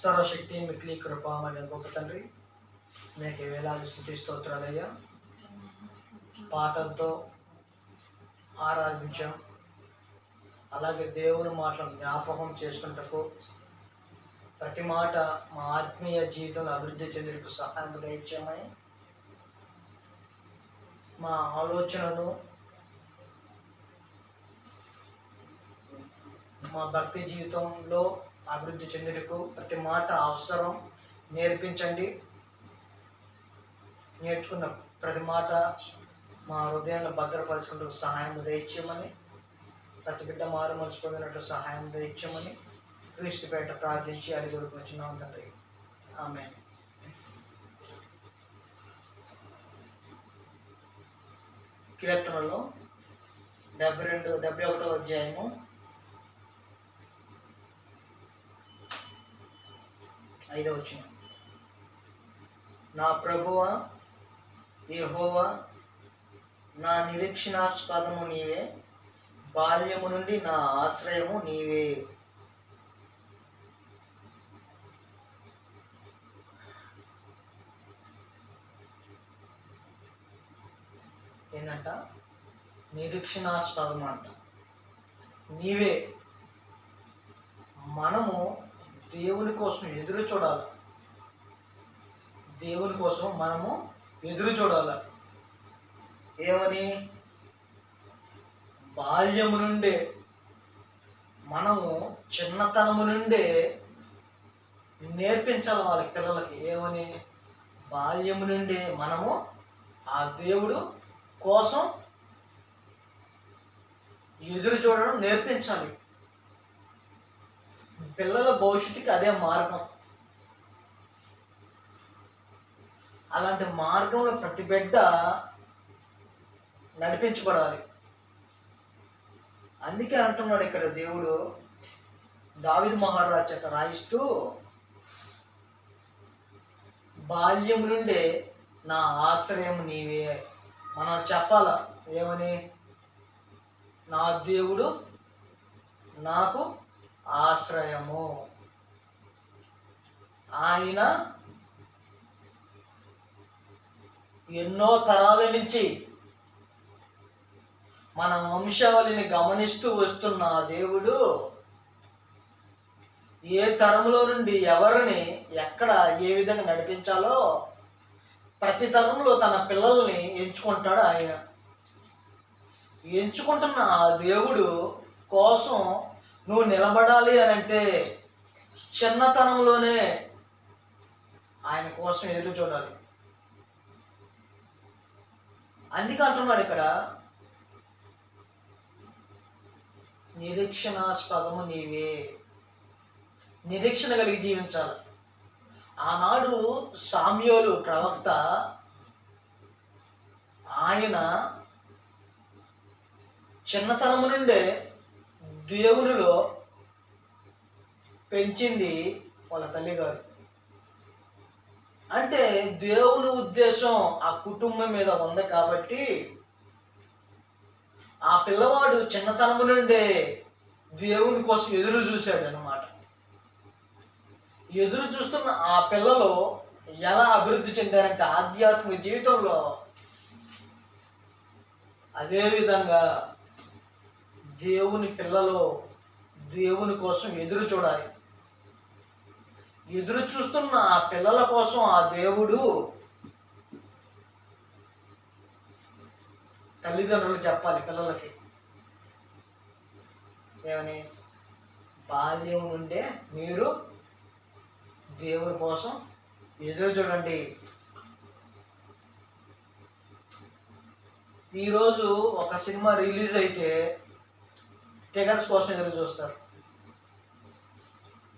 సర్వశక్తి మిక్కిలి కృపామని గొప్ప తండ్రి, మీకు వేలాది స్తుతి స్తోత్రాలయ్యా. పాటలతో ఆరాధించాం, అలాగే దేవుని మాటలను జ్ఞాపకం చేసుకుంటకు ప్రతి మాట మా ఆత్మీయ జీవితంలో అభివృద్ధి చెందుటకు సహాయం దయచేయమని, మా ఆలోచనను మా భక్తి జీవితంలో అభివృద్ధి చెందుటకు ప్రతి మాట అవసరం నేర్పించండి. నేర్చుకున్న ప్రతి మాట మా హృదయాన్ని భద్రపరచుకుంటూ సహాయం దయచేయమని, ప్రతి బిడ్డ మారు మనసు పొందినట్లు సహాయం దయచేయమని క్రీస్తుపేట ప్రార్థించి అడిగి వచ్చినాం తండ్రి. ఆమేన్. కీర్తనలో 71వ అధ్యాయము 5వ వచనం. నా ప్రభువా యెహోవా, నా నిరీక్షణాస్పదము నీవే, బాల్యము నుండి నా ఆశ్రయము నీవే. ఏంటంట? నిరీక్షణాస్పదం అంట. నీవే. మనము దేవుని కోసం ఎదురు చూడాలి. దేవుని కోసం మనము ఎదురు చూడాలి. ఏమని? బాల్యము నుండే, మనము చిన్నతనము నుండే నేర్పించాలి వాళ్ళ పిల్లలకి. ఏమని? బాల్యము నుండే మనము ఆ దేవుడు కోసం ఎదురు చూడడం నేర్పించాలి. పిల్లల భవిష్యత్తుకి అదే మార్గం. అలాంటి మార్గంలో ప్రతి బిడ్డ నడిపించబడాలి. అందుకే అంటున్నాడు ఇక్కడ దేవుడు దావీదు మహారాజు చేత రాయిస్తూ, బాల్యం నుండే నా ఆశ్రయం నీవే. మనం చెప్పాల ఏమని? నా దేవుడు నాకు ఆశ్రయము. ఆయన ఎన్నో తరాల నుంచి మన వంశావళిని గమనిస్తూ వస్తున్న దేవుడు ఏ తరంలో నుండి ఎవరిని ఎక్కడ ఏ విధంగా నడిపించాలో ప్రతి తరంలో తన పిల్లల్ని ఎంచుకుంటాడు ఆయన. ఎంచుకుంటున్న ఆ దేవుడు కోసం నువ్వు నిలబడాలి అని అంటే చిన్నతనంలోనే ఆయన కోసం ఎదురు చూడాలి. అందుకే అంటున్నాడు ఇక్కడ, నిరీక్షణాస్పదము నీవే. నిరీక్షణ కలిగి జీవించాలి. ఆనాడు సామ్యూయేలు ప్రవక్త, ఆయన చిన్నతనము నుండే దేవునిలో పెంచింది వాళ్ళ తల్లిగారు. అంటే దేవుని ఉద్దేశం ఆ కుటుంబం మీద ఉంది కాబట్టి ఆ పిల్లవాడు చిన్నతనము నుండే దేవుని కోసం ఎదురు చూశాడు అన్నమాట. ఎదురు చూస్తున్న ఆ పిల్లలు ఎలా అభివృద్ధి చెందారంటే ఆధ్యాత్మిక జీవితంలో, అదేవిధంగా దేవుని పిల్లలు దేవుని కోసం ఎదురు చూడాలి. ఎదురు చూస్తున్న ఆ పిల్లల కోసం ఆ దేవుడు తల్లిదండ్రులు చెప్పాలి పిల్లలకి ఏమని? బాల్యం నుండే మీరు దేవుని కోసం ఎదురు చూడండి. ఈరోజు ఒక సినిమా రిలీజ్ అయితే టికెట్స్ కోసం ఎదురు చూస్తారు.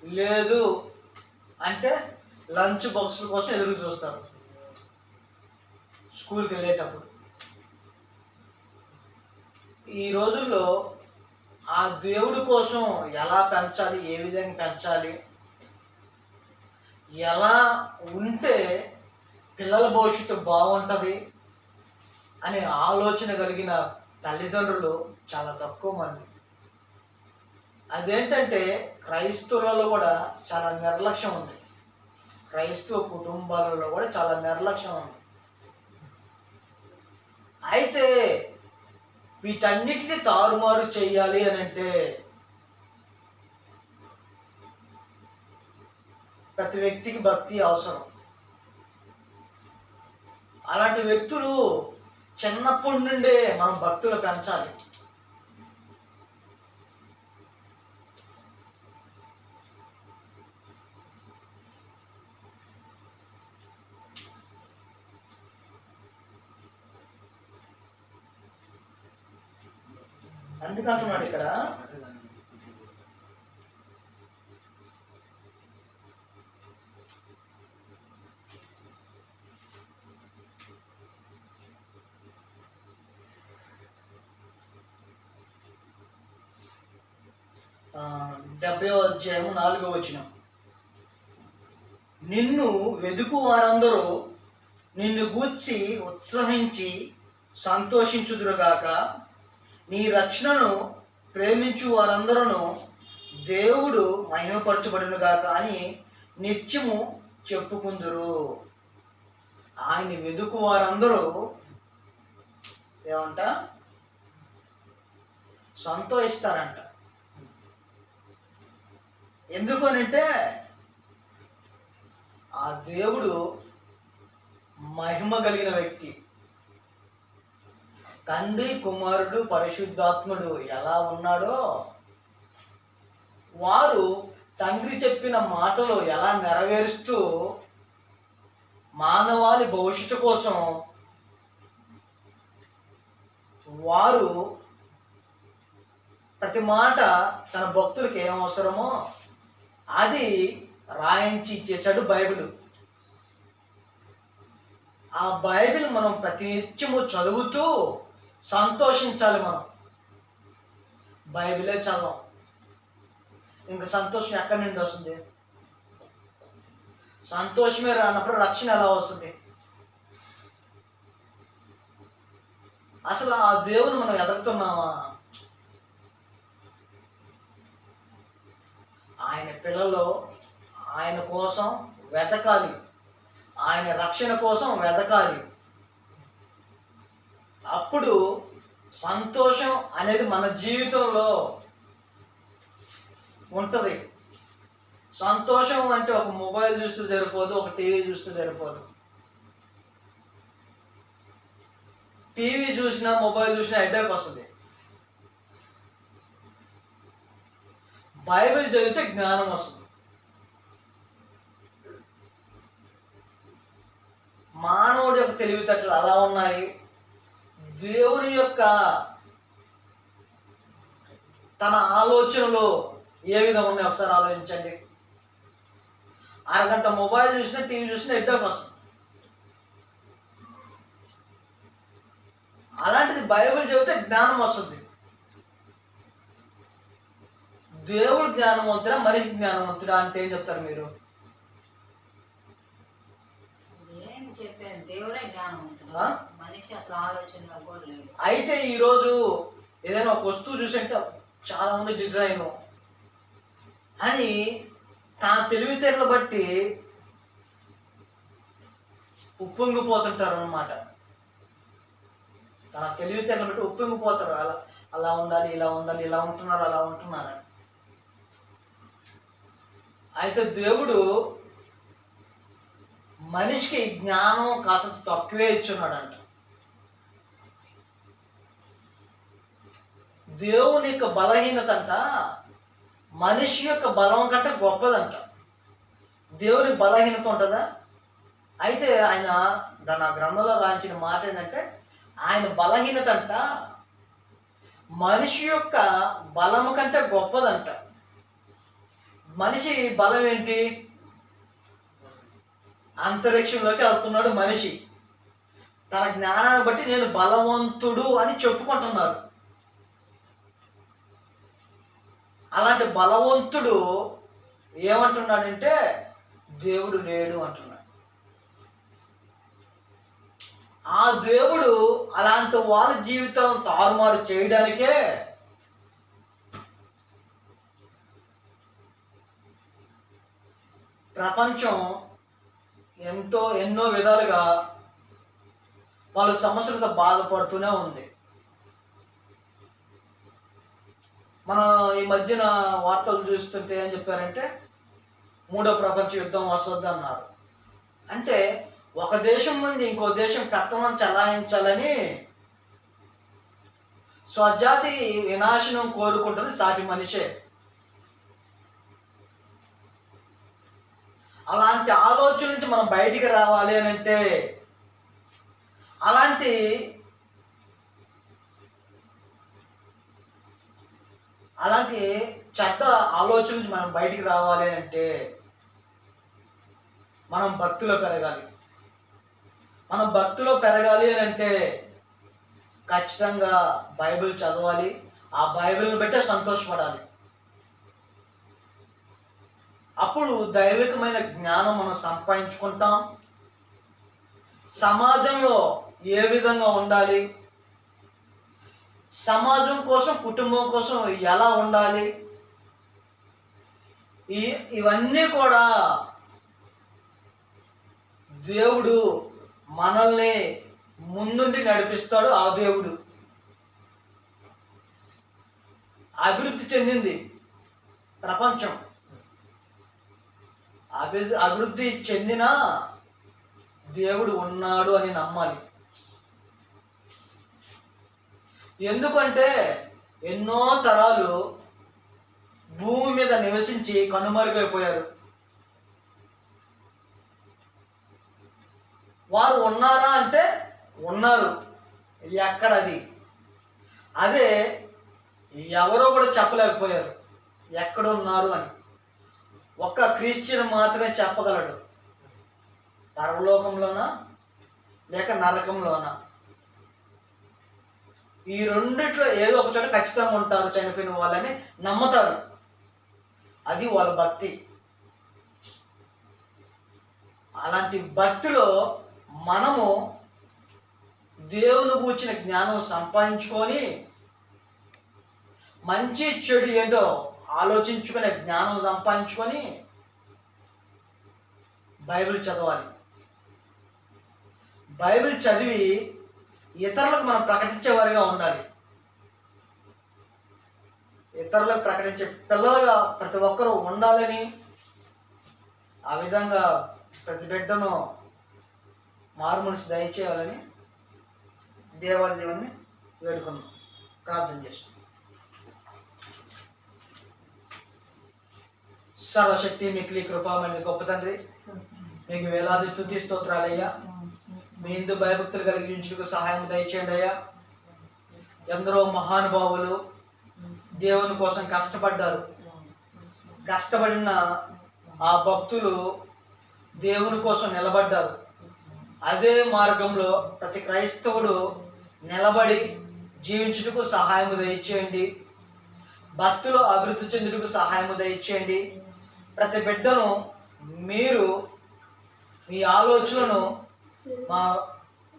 లేదు అంటే లంచ్ బాక్సుల కోసం ఎదురు చూస్తారు స్కూల్కి వెళ్ళేటప్పుడు. ఈ రోజుల్లో ఆ దేవుడి కోసం ఎలా పెంచాలి, ఏ విధంగా పెంచాలి, ఎలా ఉంటే పిల్లల భవిష్యత్తు బాగుంటుంది అనే ఆలోచన కలిగిన తల్లిదండ్రులు చాలా తక్కువ మంది. అదేంటంటే క్రైస్తవులలో కూడా చాలా నిర్లక్ష్యం ఉంది. క్రైస్తవ కుటుంబాలలో కూడా చాలా నిర్లక్ష్యం ఉంది. అయితే వీటన్నిటిని తారుమారు చేయాలి అని అంటే ప్రతి వ్యక్తికి భక్తి అవసరం. అలాంటి వ్యక్తులు చిన్నప్పటి నుండే మనం భక్తులు పెంచాలి. అందుకంటున్నాడు ఇక్కడ, ఆ, 70వ అధ్యాయము 4వ వచనం. నిన్ను వెదుకు వారందరూ నిన్ను గూర్చి ఉత్సహించి సంతోషించుదురుగాక. నీ రక్షణను ప్రేమించు వారందరూ దేవుడు మహిమపరచబడునుగాక అని నిత్యము చెప్పుకుందురు. ఆయన వెదుకు వారందరూ ఏమంట? సంతోషిస్తారంట. ఎందుకు అనంటే ఆ దేవుడు మహిమ కలిగిన వ్యక్తి. తండ్రి, కుమారుడు, పరిశుద్ధాత్ముడు ఎలా ఉన్నాడో వారు తండ్రి చెప్పిన మాటలు ఎలా నెరవేరుస్తూ మానవాళి భవిష్యత్తు కోసం వారు ప్రతి మాట తన భక్తులకు ఏం అవసరమో అది రాయించి ఇచ్చేశాడు బైబిల్. ఆ బైబిల్ మనం ప్రతినిత్యము చదువుతూ సంతోషించాలి. మనం బైబిలే చదవం, ఇంకా సంతోషం ఎక్కడి నుండి వస్తుంది? సంతోషమే రానప్పుడు రక్షణ ఎలా వస్తుంది? అసలు ఆ దేవుని మనం ఎదుగుతున్నామా? ఆయన పిల్లలు ఆయన కోసం వెతకాలి, ఆయన రక్షణ కోసం వెతకాలి. అప్పుడు సంతోషం అనేది మన జీవితంలో ఉంటుంది. సంతోషం అంటే ఒక మొబైల్ చూస్తూ సరిపోదు, ఒక టీవీ చూస్తూ సరిపోదు. టీవీ చూసినా మొబైల్ చూసినా హెడేక్ వస్తుంది. బైబిల్ చదివితే జ్ఞానం వస్తుంది. మానవుడి యొక్క తెలివితేటలు అలా ఉన్నాయి. దేవుని యొక్క తన ఆలోచనలు ఏ విధంగా ఉన్నాయి ఒకసారి ఆలోచించండి. అరగంట మొబైల్ చూసినా టీవీ చూసినా హెడేక్ వస్తుంది. అలాంటిది బైబిల్ చదివితే జ్ఞానం వస్తుంది. దేవుడు జ్ఞానవంతుడా, మనిషి జ్ఞానవంతుడా అంటే ఏం చెప్తారు మీరు? అయితే ఈరోజు ఏదైనా ఒక వస్తువు చూసంటే చాలా మంది డిజైన్ అని తన తెలివితేటలు బట్టి ఉప్పొంగిపోతుంటారు అన్నమాట. తన తెలివితేటలు బట్టి ఉప్పొంగిపోతారు. అలా అలా ఉండాలి, ఇలా ఉండాలి, ఇలా ఉంటున్నారు, అలా ఉంటున్నారు. అయితే దేవుడు మనిషికి జ్ఞానం కాస్త తక్కువే ఇచ్చున్నాడంట. దేవుని యొక్క బలహీనత అంట మనిషి యొక్క బలం కంటే గొప్పదంట. దేవునికి బలహీనత ఉంటుందా? అయితే ఆయన దాని ఆ గ్రంథంలో రాయించిన మాట ఏంటంటే ఆయన బలహీనత అంట మనిషి యొక్క బలము కంటే గొప్పదంట. మనిషి బలం ఏంటి? అంతరిక్షంలోకి వెళ్తున్నాడు మనిషి. తన జ్ఞానాన్ని బట్టి నేను బలవంతుడు అని చెప్పుకుంటున్నారు. అలాంటి బలవంతుడు ఏమంటున్నాడంటే దేవుడు లేడు అంటున్నాడు. ఆ దేవుడు అలాంటి వాళ్ళ జీవితం తారుమారు చేయడానికే ప్రపంచం ఎన్నో విధాలుగా వాళ్ళ సమస్యలతో బాధపడుతూనే ఉంది. మనం ఈ మధ్యన వార్తలు చూస్తుంటే ఏం చెప్పారంటే 3వ ప్రపంచ యుద్ధం వస్తుంది అన్నారు. అంటే ఒక దేశం ముందు ఇంకో దేశం పెత్తనం చలాయించాలని స్వజాతి వినాశనం కోరుకుంటుంది సాటి మనిషే. అలాంటి ఆలోచన నుంచి మనం బయటికి రావాలి అని అంటే అలాంటి చెడ్డ ఆలోచన నుంచి మనం బయటికి రావాలి అని అంటే మనం భక్తిలో పెరగాలి. మనం భక్తిలో పెరగాలి అని అంటే ఖచ్చితంగా బైబిల్ చదవాలి. ఆ బైబిల్ని బట్టే సంతోషపడాలి. అప్పుడు దైవికమైన జ్ఞానం మనం సంపాదించుకుంటాం. సమాజంలో ఏ విధంగా ఉండాలి, సమాజం కోసం కుటుంబం కోసం ఎలా ఉండాలి, ఇవన్నీ కూడా దేవుడు మనల్ని ముందుండి నడిపిస్తాడు. ఆ దేవుడు అభివృద్ధి చెందింది ప్రపంచం. అభివృద్ధి చెందిన దేవుడు ఉన్నాడు అని నమ్మాలి. ఎందుకంటే ఎన్నో తరాలు భూమి మీద నివసించి కనుమరుగైపోయారు. వారు ఉన్నారా అంటే ఉన్నారు. ఎక్కడది? అదే ఎవరో కూడా చెప్పలేకపోయారు ఎక్కడున్నారు అని. ఒక్క క్రిస్టియన్ మాత్రమే చెప్పగలడు, పరలోకంలోనా లేక నరకంలోనా. ఈ రెండిట్లో ఏదో ఒక చోట ఖచ్చితంగా ఉంటారు చనిపోయిన వాళ్ళని నమ్ముతారు. అది వాళ్ళ భక్తి. అలాంటి భక్తిలో మనము దేవుని గూర్చిన జ్ఞానం సంపాదించుకొని మంచి చెడు ఏంటో ఆలోచించుకునే జ్ఞానం సంపాదించుకొని బైబిల్ చదవాలి. బైబిల్ చదివి ఇతరులకు మనం ప్రకటించేవారిగా ఉండాలి. ఇతరులకు ప్రకటించే పిల్లలుగా ప్రతి ఒక్కరూ ఉండాలని, ఆ విధంగా ప్రతి బిడ్డను మారుమనసు దయచేయాలని దేవాదేవుని వేడుకుందాం, ప్రార్థన చేస్తాం. సర్వశక్తి మిక్కిలి కృపామణి గొప్ప తండ్రి, మీకు వేలాది స్తుతి స్తోత్రాలయ్యా. మీ హిందూ భయభక్తులు కలిగించుటకు సహాయం దయచేయండి అయ్యా. ఎందరో మహానుభావులు దేవుని కోసం కష్టపడ్డారు. కష్టపడిన ఆ భక్తులు దేవుని కోసం నిలబడ్డారు. అదే మార్గంలో ప్రతి క్రైస్తవుడు నిలబడి జీవించుటకు సహాయం దయచేయండి. భక్తులు అభివృద్ధి చెందుటకు సహాయం దయచేయండి. ప్రతి బిడ్డను మీరు మీ ఆలోచనలను మా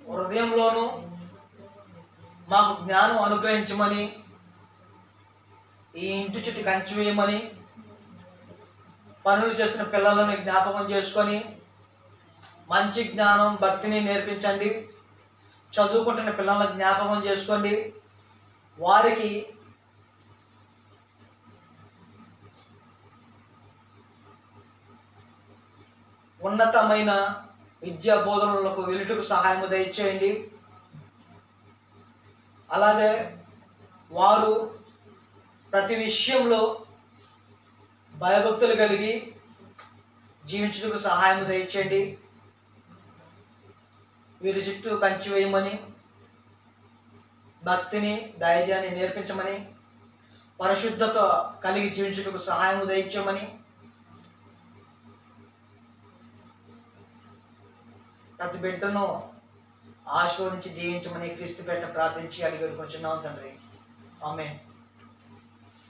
హృదయంలోనూ మాకు జ్ఞానం అనుగ్రహించమని, ఈ ఇంటి చుట్టూ కంచి వేయమని, పనులు చేస్తున్న పిల్లలను జ్ఞాపకం చేసుకొని మంచి జ్ఞానం భక్తిని నేర్పించండి. చదువుకుంటున్న పిల్లలను జ్ఞాపకం చేసుకోండి. వారికి ఉన్నతమైన విద్యా బోధనలకు వెలుటకు సహాయం దయచేయండి. అలాగే వారు ప్రతి విషయంలో భయభక్తులు కలిగి జీవించుటకు సహాయం దయచేయండి. వీరి చుట్టూ కంచి వేయమని, భక్తిని ధైర్యాన్ని నేర్పించమని, పరిశుద్ధత కలిగి జీవించుటకు సహాయం దయచేయమని, ప్రతి బిడ్డను ఆశీర్వదించి దీవించమని క్రీస్తు పేట ప్రార్థించి అడిగి వేడుకొంచున్నాం తండ్రి. ఆమేన్.